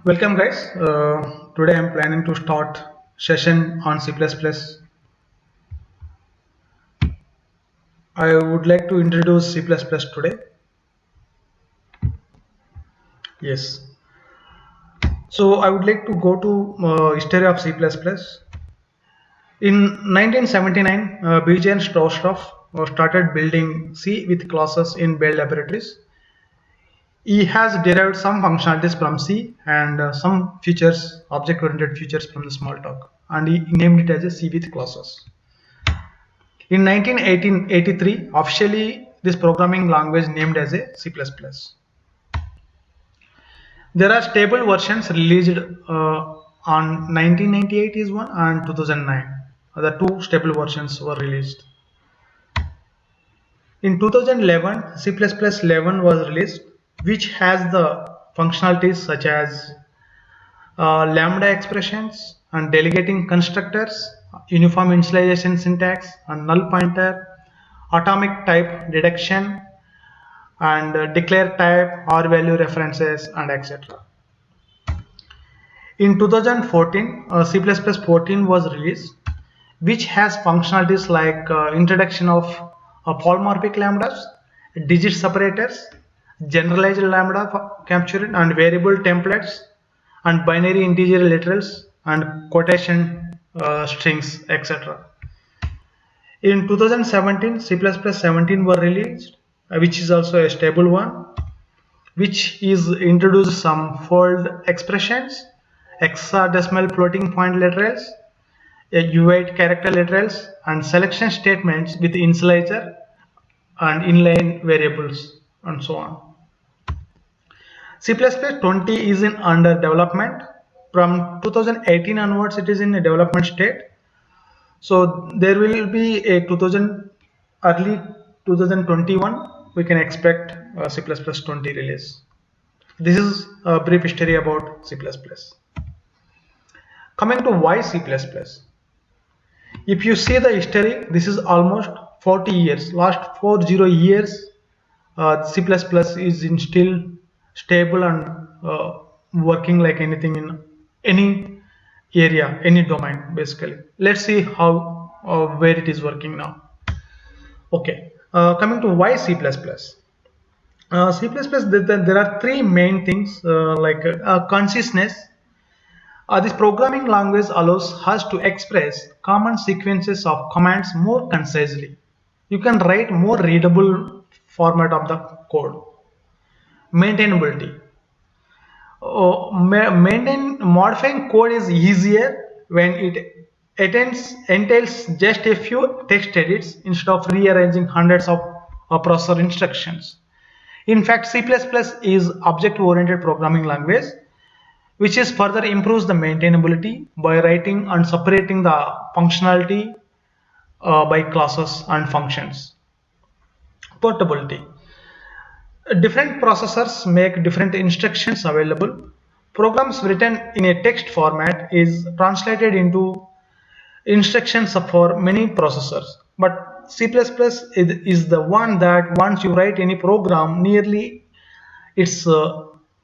Welcome guys. Today I'm planning to start session on C++. I would like to introduce C++ today. Yes. So I would like to go to history of C++. In 1979, BJ and Stroustrup started building C with classes in Bell Laboratories. He has derived some functionalities from C and some features, object-oriented features from the Smalltalk, and he named it as a C with classes. In 1983, officially this programming language named as a C++. There are stable versions released on 1998 is one and 2009. The two stable versions were released. In 2011, C++11 was released, which has the functionalities such as lambda expressions and delegating constructors, uniform initialization syntax, and null pointer, atomic type deduction, and declare type, R value references, and etc. In 2014, C++14 was released, which has functionalities like introduction of polymorphic lambdas, digit separators, generalized lambda capturing, and variable templates, and binary integer literals, and quotation strings, etc. In 2017, C++17 were released, which is also a stable one, which is introduced some fold expressions, hexadecimal floating point literals, U8 character literals, and selection statements with initializer and inline variables, and so on. C++20 is in under development. From 2018 onwards, it is in a development state. So there will be a early 2021. We can expect C++20 release. This is a brief history about C++. Coming to why C++. If you see the history, this is almost 40 years. Last 40 years, C++ is in still stable and working like anything in any area, any domain basically. Let's see how where it is working now. Okay, coming to why C++. C++, there are three main things like consciousness. This programming language allows us to express common sequences of commands more concisely. You can write more readable format of the code. Maintainability. Modifying code is easier when it entails just a few text edits instead of rearranging hundreds of processor instructions. In fact, C++ is object-oriented programming language, which is further improves the maintainability by writing and separating the functionality by classes and functions. Portability. Different processors make different instructions available. Programs written in a text format is translated into instructions for many processors, but C++ is the one that once you write any program, nearly its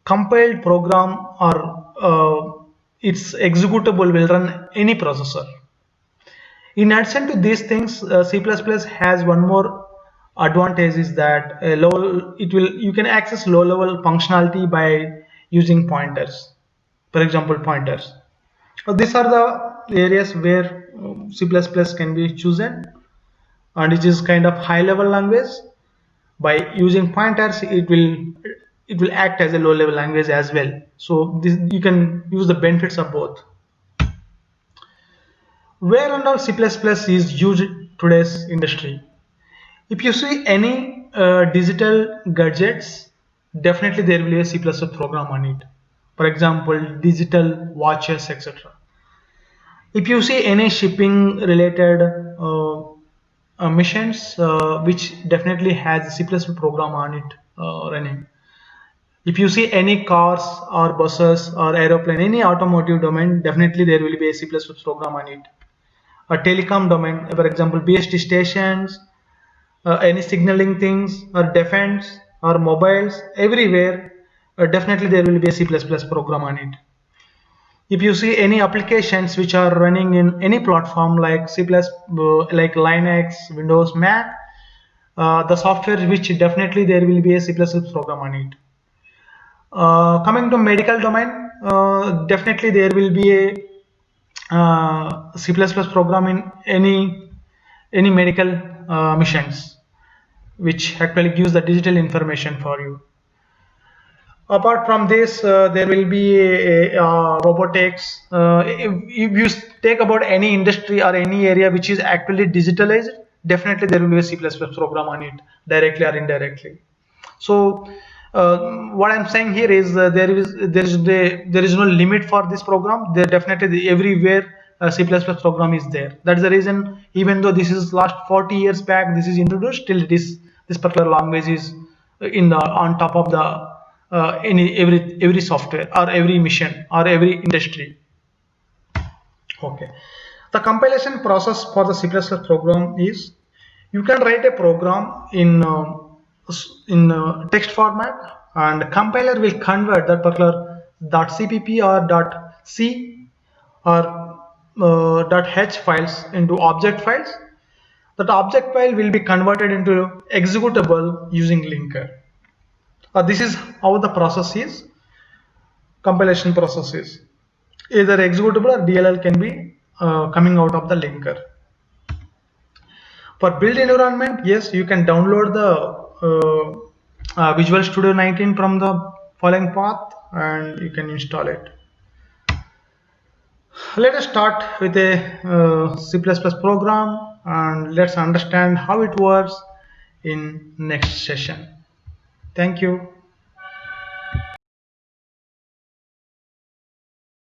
compiled program or its executable will run any processor. In addition to these things, C++ has one more advantage is that you can access low level functionality by using pointers. For example, pointers. These are the areas where C++ can be chosen, and it is kind of high level language. By using pointers, it will act as a low level language as well. So you can use the benefits of both. Where and all C++ is used today's industry. If you see any digital gadgets, definitely there will be a C++ program on it. For example, digital watches, etc. If you see any shipping related missions, which definitely has a C++ program on it running. If you see any cars or buses or aeroplane, any automotive domain, definitely there will be a C++ program on it. A telecom domain, for example, BST stations, any signaling things, or defense, or mobiles, everywhere definitely there will be a C++ program on it. If you see any applications which are running in any platform like C++, like Linux, Windows, Mac, the software which definitely there will be a C++ program on it. Coming to medical domain, definitely there will be a C++ program in any medical missions, which actually gives the digital information for you. Apart from this, there will be robotics. If you take about any industry or any area which is actually digitalized, definitely there will be a C++ program on it, directly or indirectly. So what I'm saying here is there is no limit for this program. There definitely everywhere C++ program is there. That's the reason, even though this is last 40 years back, this is introduced, still this particular language is in the on top of the every software or every mission or every industry. Okay, the compilation process for the C++ program is, you can write a program in text format, and compiler will convert that particular .cpp or .c or .h files into object files. That object file will be converted into executable using linker. This is how the process is, compilation process is. Either executable or DLL can be coming out of the linker. For build environment, yes, you can download the Visual Studio 19 from the following path and you can install it. Let us start with a C++ program and let's understand how it works in next session. Thank you.